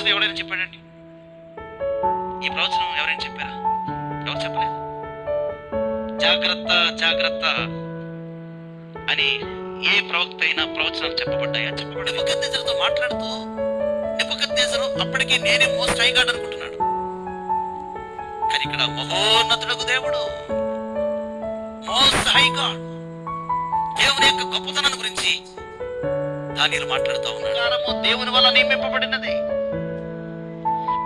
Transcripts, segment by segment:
ప్రవచనం ఎవరైనా చెప్పాడండి? ఈ ప్రవచనం ఎవరైనా చెప్పారా? ఎవరు చెప్పలేదు. జాగ్రత్త జాగ్రత్త అని ఏ ప్రవక్త అయినా ప్రవచనాలు చెప్పబడ్డాయా? చెప్పబడ్డాయి. నెబుకద్నెజరుతో మాట్లాడుతూ నెబుకద్నెజరు అప్పటికి నేనే మోస్ట్ హై గాడ్ అనుకుంటున్నాడు. కానీ ఇక్కడ మహోన్నతుడకు దేవుడు, మోస్ట్ హై గాడ్, దేవుని యొక్క గొప్పతనాన్ని గురించి దానియేలు మాట్లాడుతూ ఉన్నాడు. దేవుని వల్ల నియమింపబడినది.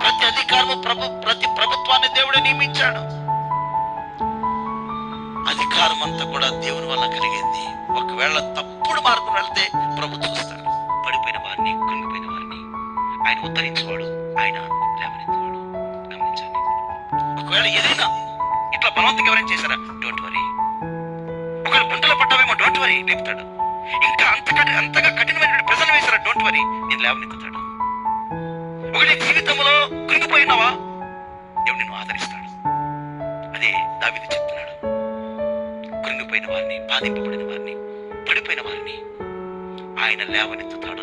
ప్రతి అధికారము ప్రతి ప్రభుత్వాన్ని దేవుడే నియమించాడు. అధికారం అంతా కూడా దేవుని వల్ల కలిగింది. ఒకవేళ తప్పుడు మార్గం వెళ్తే ప్రభు చూస్తాడు. పడిపోయిన వారిని, కృంగిపోయిన వారిని ఆయన ఉద్ధరించేవాడు, ఆయన లేవనెత్తేవాడు. గమనించండి. ఒకవేళ ఏదైనా ఇట్లా బలవంతంగా ఎవరైనా చేశారా? Don't worry. ఒకవేళ గుంటలో పడ్డావేమో, డోంట్ వరీ, లేపుతాడు. ఇంకా అంతగా కఠినమైన ప్రజలు వేశారా? డోంట్ వరీ, నేను లేవనెత్తుతాడు. ఒకటి జీవితంలో కృంగిపోయినావా? దేవుడు నిన్ను ఆదరిస్తాడు. అదే దావీదు చెప్తున్నాడు. కృంగిపోయిన వారిని, బాధింపబడిన వారిని, పడిపోయిన వారిని ఆయన లేవనెత్తుతాడు.